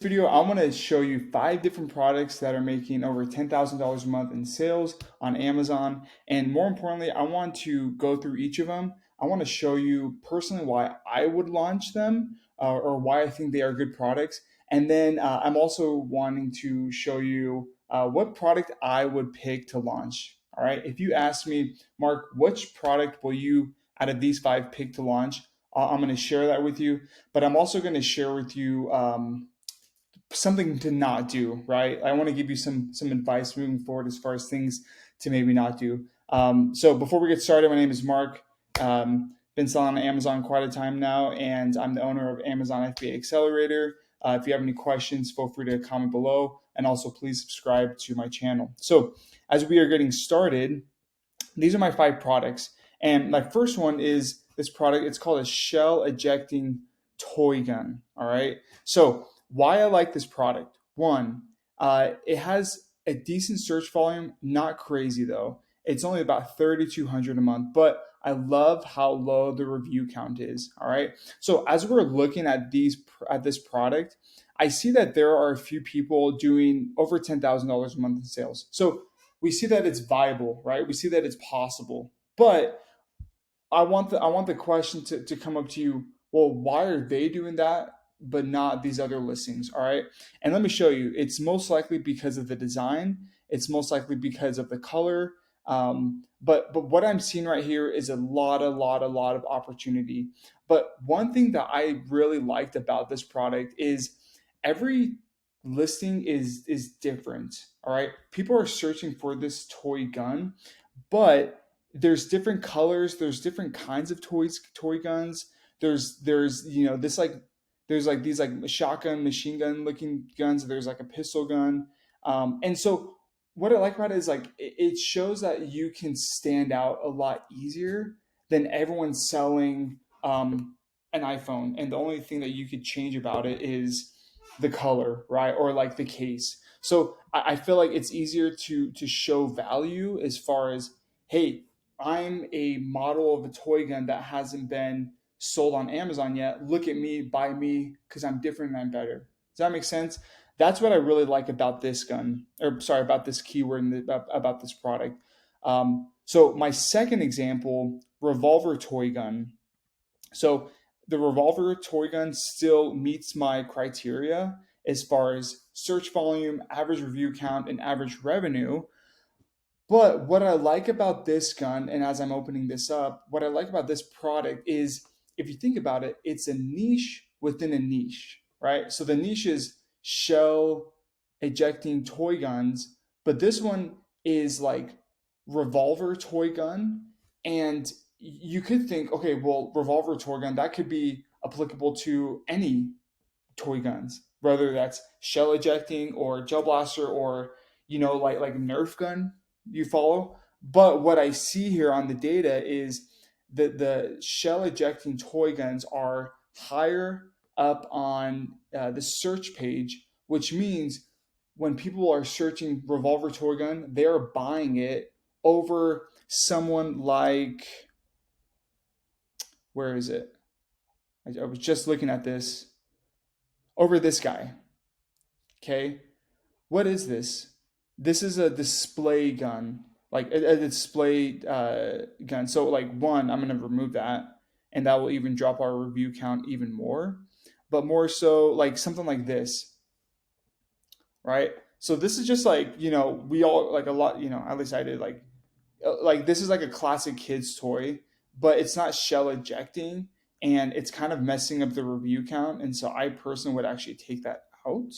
Video, I'm going to show you 5 different products that are making over $10,000 a month in sales on Amazon. And more importantly, I want to go through each of them. I want to show you personally why I would launch them or why I think they are good products. And then I'm also wanting to show you what product I would pick to launch. All right. If you ask me, Mark, which product will you out of these 5 pick to launch? I'm going to share that with you. But I'm also going to share with you something to not do, right? I want to give you some advice moving forward as far as things to maybe not do. So before we get started, my name is Mark. Been selling on Amazon quite a time now, and I'm the owner of Amazon FBA Accelerator. If you have any questions, feel free to comment below, and also please subscribe to my channel. So as we are getting started, these are my 5 products, and my first one is this product. It's called a shell ejecting toy gun. All right. So why I like this product? One, it has a decent search volume, not crazy though. It's only about 3,200 a month, but I love how low the review count is. All right. So as we're looking at this product, I see that there are a few people doing over $10,000 a month in sales. So we see that it's viable, right? We see that it's possible. But I want the question to come up to you. Well, why are they doing that but not these other listings? All right. And let me show you. It's most likely because of the design. It's most likely because of the color. But what I'm seeing right here is a lot of opportunity. But one thing that I really liked about this product is every listing is different. All right. People are searching for this toy gun, but there's different colors, there's different kinds of toy guns. There's this like there's like these like shotgun machine gun looking guns. There's like a pistol gun. And so what I like about it is like it shows that you can stand out a lot easier than everyone selling an iPhone, and the only thing that you could change about it is the color, right? Or like the case. So I feel like it's easier to show value as far as, hey, I'm a model of a toy gun that hasn't been sold on Amazon yet. Look at me, buy me, because I'm different and I'm better. Does that make sense? That's what I really like about this gun, or sorry, about this keyword and about this product. So my second example, Revolver Toy Gun. So the Revolver Toy Gun still meets my criteria as far as search volume, average review count, and average revenue. But what I like about this gun, and as I'm opening this up, what I like about this product is if you think about it, it's a niche within a niche, right? So the niche is shell ejecting toy guns, but this one is like revolver toy gun. And you could think, okay, well, revolver toy gun, that could be applicable to any toy guns, whether that's shell ejecting or gel blaster or like Nerf gun. You follow? But what I see here on the data is that the shell ejecting toy guns are higher up on the search page, which means when people are searching revolver toy gun, they're buying it over someone like, where is it? I was just looking at this, over this guy. Okay. What is this? This is a display gun, like a display gun. So like one, I'm gonna remove that, and that will even drop our review count even more. But more so, like something like this, right? So this is just like we all like a lot. At least I did like this is like a classic kids toy, but it's not shell ejecting, and it's kind of messing up the review count. And so I personally would actually take that out.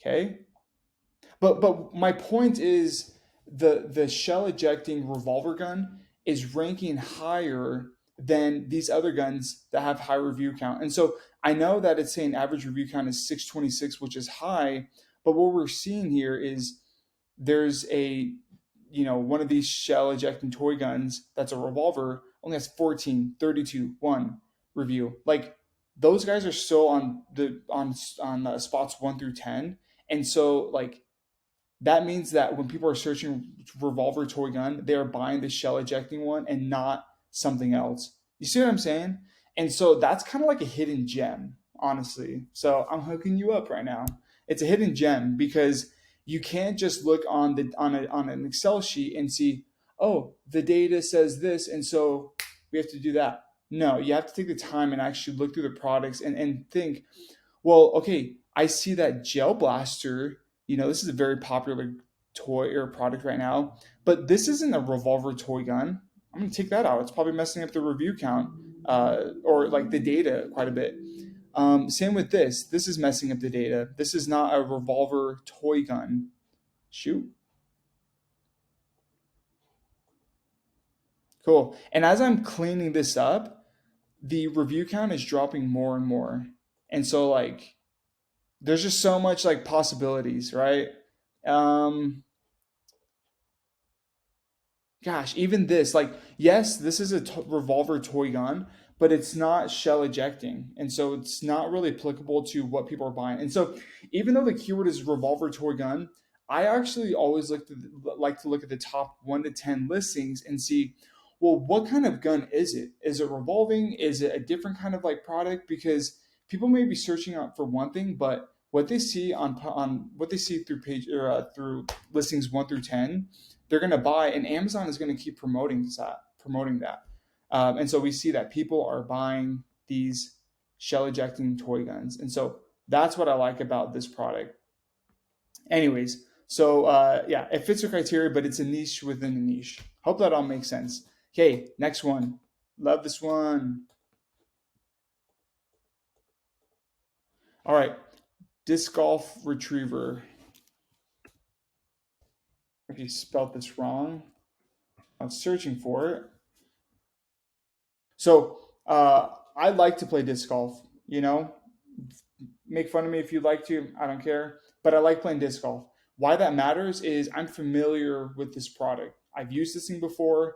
Okay. But my point is the shell ejecting revolver gun is ranking higher than these other guns that have high review count. And so I know that it's saying average review count is 626, which is high, but what we're seeing here is there's a one of these shell ejecting toy guns that's a revolver only has 14, 32, 1 review. Like those guys are still on spots 1 through 10. And so like that means that when people are searching revolver toy gun, they are buying the shell ejecting one and not something else. You see what I'm saying? And so that's kind of like a hidden gem. honestly. So I'm hooking you up right now. It's a hidden gem because you can't just look on the on an Excel sheet and see, oh, the data says this, and so we have to do that. No, you have to take the time and actually look through the products and think, well, okay, I see that gel blaster. This is a very popular toy or product right now, but this isn't a revolver toy gun. I'm gonna take that out. It's probably messing up the review count, or like the data quite a bit. Same with this. This is messing up the data. This is not a revolver toy gun. Shoot. Cool. And as I'm cleaning this up, the review count is dropping more and more. And so like there's just so much like possibilities, right? Um, Gosh, even this, like, yes, this is a revolver toy gun, but it's not shell ejecting. And so it's not really applicable to what people are buying. And so even though the keyword is revolver toy gun, I actually always like to look at the top 1 to 10 listings and see, well, what kind of gun is it? Is it revolving? Is it a different kind of like product? Because people may be searching out for one thing, but what they see on what they see through page or through listings 1 through 10, they're going to buy, and Amazon is going to keep promoting that. And so we see that people are buying these shell ejecting toy guns, and so that's what I like about this product. Anyways, so yeah, it fits the criteria, but it's a niche within a niche. Hope that all makes sense. Okay, next one. Love this one. All right, disc golf retriever. If you spelled this wrong, I was searching for it. So I like to play disc golf. Make fun of me if you'd like to. I don't care. But I like playing disc golf. Why that matters is I'm familiar with this product. I've used this thing before.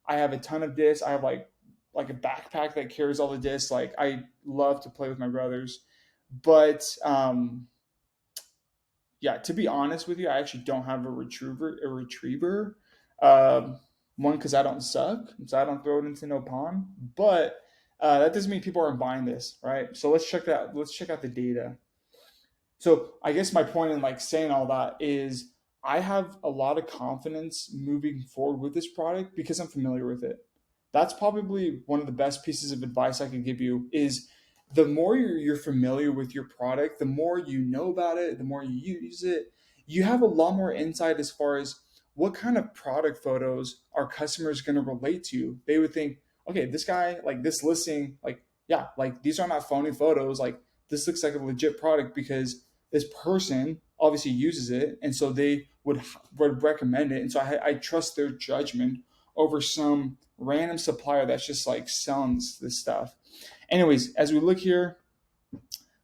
I have a ton of discs. I have like a backpack that carries all the discs. Like I love to play with my brothers. But yeah, to be honest with you, I actually don't have a retriever. Um, One, because I don't suck, so I don't throw it into no pond. But that doesn't mean people aren't buying this, right? So let's check that. Let's check out the data. So I guess my point in like saying all that is I have a lot of confidence moving forward with this product because I'm familiar with it. That's probably one of the best pieces of advice I could give you is the more you're familiar with your product, the more you know about it, the more you use it, you have a lot more insight as far as what kind of product photos are customers going to relate to. They would think, okay, this guy, like this listing, like, yeah, like these are not phony photos. Like this looks like a legit product because this person obviously uses it, and so they would recommend it, and so I trust their judgment over some random supplier that's just like selling this stuff. Anyways, as we look here,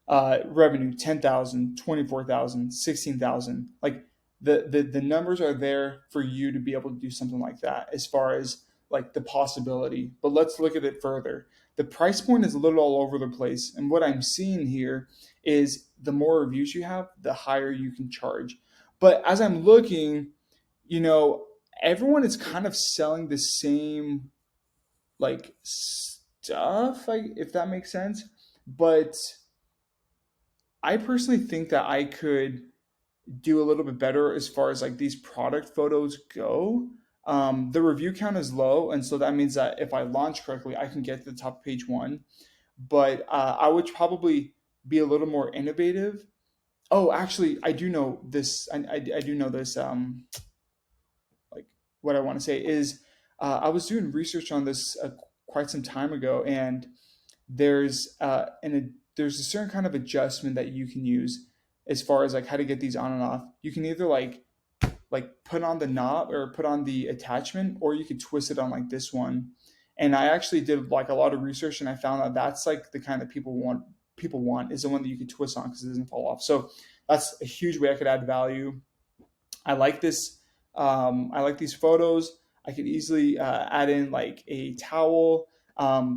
revenue 10,000, 24,000, 16,000. Like the numbers are there for you to be able to do something like that as far as like the possibility. But let's look at it further. The price point is a little all over the place, and what I'm seeing here is the more reviews you have, the higher you can charge. But as I'm looking, you know, everyone is kind of selling the same like stuff, like if that makes sense. But I personally think that I could do a little bit better as far as like these product photos go. The review count is low, and so that means that if I launch correctly, I can get to the top of page one. But I would probably be a little more innovative. Oh, actually, I do know this. I do know this. Like what I want to say is, I was doing research on this quite some time ago, and there's a certain kind of adjustment that you can use as far as like how to get these on and off. You can either like put on the knob or put on the attachment, or you could twist it on like this one. And I actually did like a lot of research, and I found out that's like the kind that people want is the one that you can twist on because it doesn't fall off. So that's a huge way I could add value. I like this. I like these photos. I could easily add in like a towel,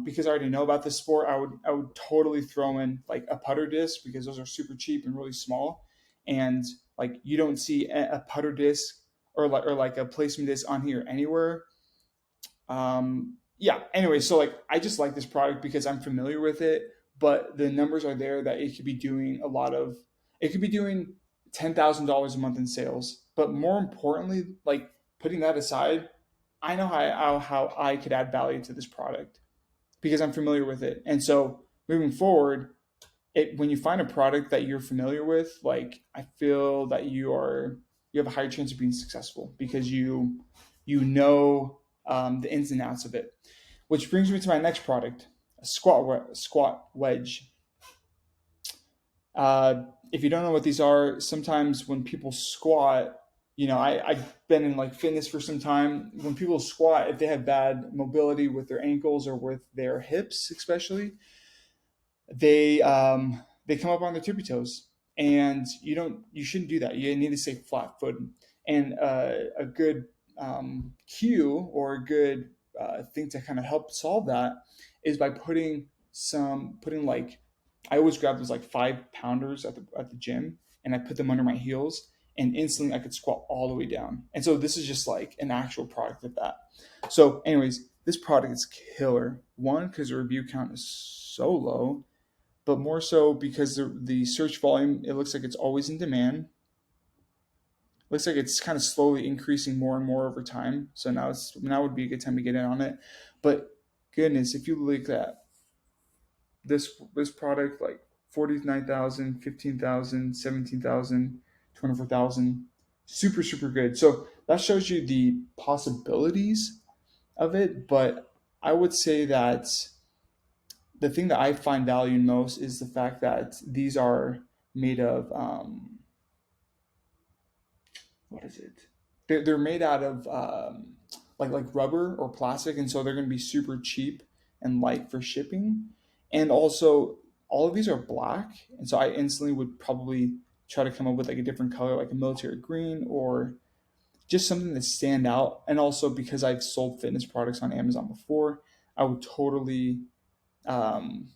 because I already know about this sport. I would totally throw in like a putter disc because those are super cheap and really small, and like you don't see a putter disc or like a placement disc on here anywhere. Yeah. Anyway, so like I just like this product because I'm familiar with it, but the numbers are there that it could be doing it could be doing $10,000 a month in sales. But more importantly, like putting that aside, I know how I could add value to this product because I'm familiar with it. And so moving forward, when you find a product that you're familiar with, like I feel that you have a higher chance of being successful because you know the ins and outs of it. Which brings me to my next product, a squat wedge. If you don't know what these are, sometimes when people squat, I've been in like fitness for some time. When people squat, if they have bad mobility with their ankles or with their hips, especially, they come up on their tippy toes, and you shouldn't do that. You need to stay flat footed. And a good cue or a good thing to kind of help solve that is by putting like I always grab those like 5 pounders at the gym, and I put them under my heels, and instantly I could squat all the way down. And so this is just like an actual product of that. So, anyways, this product is killer. One, because the review count is so low, but more so because the search volume, it looks like it's always in demand. Looks like it's kind of slowly increasing more and more over time. So now would be a good time to get in on it. But goodness, if you look at this product, like 49,000, 15,000, 17,000, 24,000, super super good. So that shows you the possibilities of it. But I would say that the thing that I find value in most is the fact that these are made of what is it? They're made out of like rubber or plastic, and so they're going to be super cheap and light for shipping. And also, all of these are black, and so I instantly would probably try to come up with like a different color, like a military green or just something to stand out. And also because I've sold fitness products on Amazon before, I would totally um,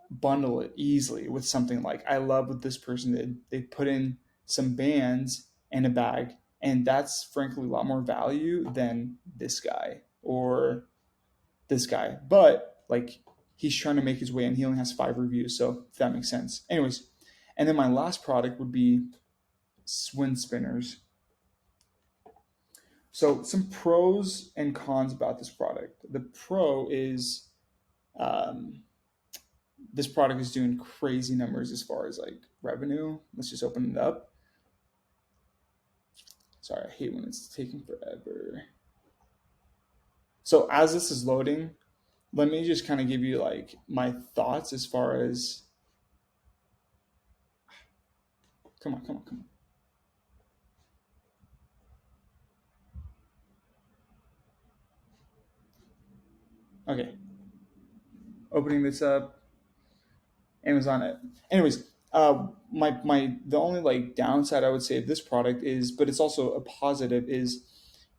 bundle it easily with something like I love what this person did. They put in some bands and a bag, and that's frankly a lot more value than this guy or this guy. But like he's trying to make his way and he only has 5 reviews, so if that makes sense. Anyways, and then my last product would be wind spinners. So some pros and cons about this product. The pro is um, this product is doing crazy numbers as far as like revenue. Let's just open it up. Sorry, I hate when it's taking forever. So as this is loading, let me just kind of give you like my thoughts as far as come on, come on, come on. Okay, opening this up, Amazon. Anyways, my the only like downside I would say of this product is, but it's also a positive, is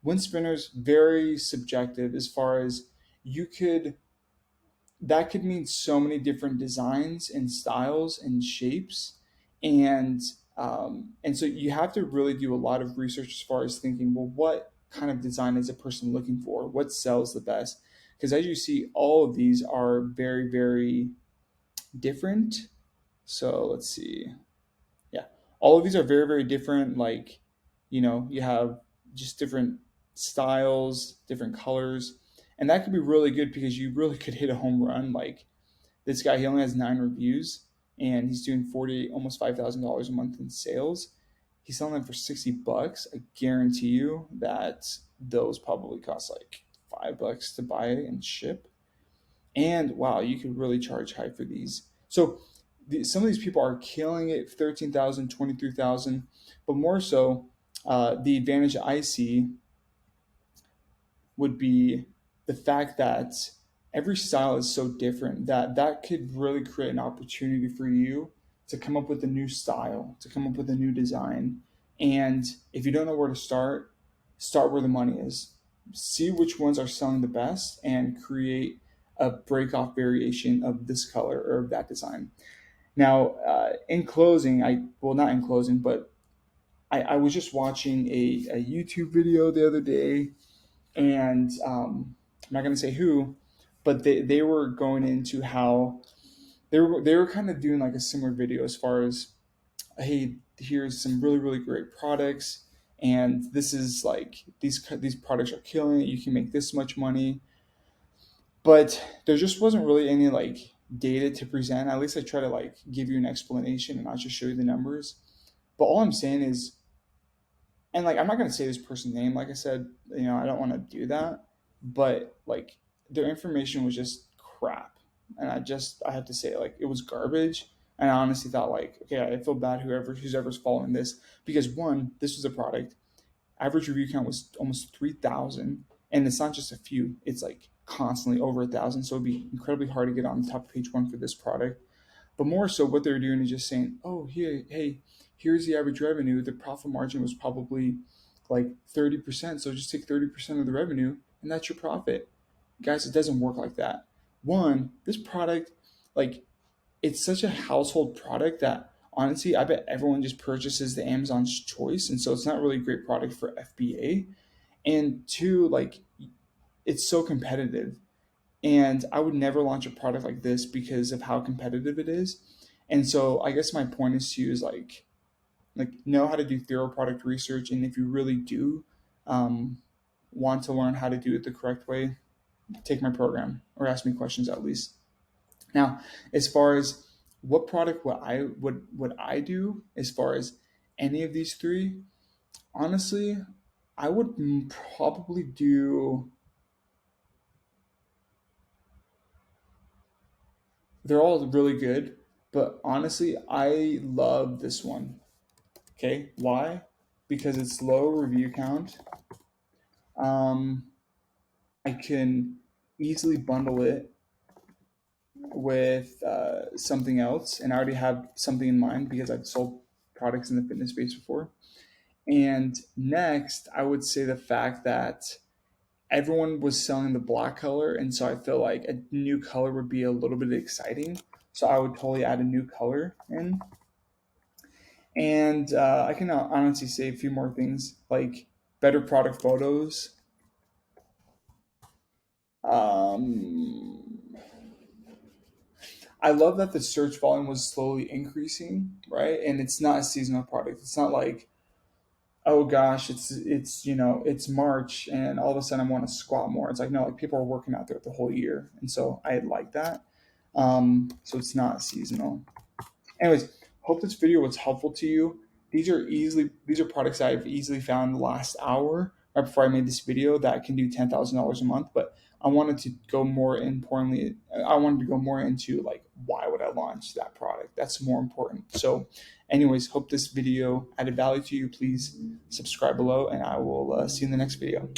wind spinners very subjective as far as you could that could mean so many different designs and styles and shapes, and so you have to really do a lot of research as far as thinking, well, what kind of design is a person looking for, what sells the best, because as you see, all of these are very very different. So let's see. Yeah, all of these are very very different. Like, you have just different styles, different colors, and that could be really good because you really could hit a home run. Like this guy, he only has 9 reviews, and he's doing 40, almost $5,000 a month in sales. He's selling them for $60. I guarantee you that those probably cost like $5 to buy and ship. And wow, you could really charge high for these. So some of these people are killing it, 13,000, 23,000. But more so, the advantage I see would be the fact that every style is so different that that could really create an opportunity for you to come up with a new style, to come up with a new design. And if you don't know where to start where the money is. See which ones are selling the best and create a break off variation of this color or of that design. Now, in closing, well, not in closing, but I was just watching a YouTube video the other day, and I'm not going to say who, but they were going into how they were kind of doing like a similar video as far as, hey, here's some really really great products, and this is like these products are killing it. You can make this much money, but there just wasn't really any like data to present. At least I try to like give you an explanation and not just show you the numbers. But all I'm saying is, and like I'm not gonna say this person's name. Like I said, I don't want to do that. But like their information was just crap, and I have to say like it was garbage. And I honestly thought like, okay, I feel bad who's ever's following this, because one, this was a product. Average review count was almost 3,000, and it's not just a few. It's like constantly over 1,000. So it'd be incredibly hard to get on the top of page one for this product. But more so, what they're doing is just saying, "Oh, here, hey, here's the average revenue. The profit margin was probably like 30%. So just take 30% of the revenue, and that's your profit." Guys, it doesn't work like that. One, this product, like, it's such a household product that honestly, I bet everyone just purchases the Amazon's choice, and so it's not really a great product for FBA. And two, like, it's so competitive, and I would never launch a product like this because of how competitive it is. And so I guess my point is to use like know how to do thorough product research, and if you really do um, want to learn how to do it the correct way, take my program or ask me questions at least. Now, as far as what product would I do as far as any of these three, honestly, I would probably do. They're all really good, but honestly, I love this one. Okay, why? Because it's low review count. Um, I can easily bundle it with something else, and I already have something in mind because I've sold products in the fitness space before. And next, I would say the fact that everyone was selling the black color, and so I feel like a new color would be a little bit exciting. So I would totally add a new color in. And I can honestly say a few more things like better product photos. Um, I love that the search volume was slowly increasing, right? And it's not a seasonal product. It's not like, oh gosh, it's March and all of a sudden I want to squat more. It's like no, like people are working out there the whole year, and so I like that. So it's not seasonal. Anyways, hope this video was helpful to you. These are products I've easily found in the last hour right before I made this video that can do $10,000 a month. But I wanted to go more into like why would I launch that product? That's more important. So, anyways, hope this video added value to you. Please subscribe below, and I will see you in the next video.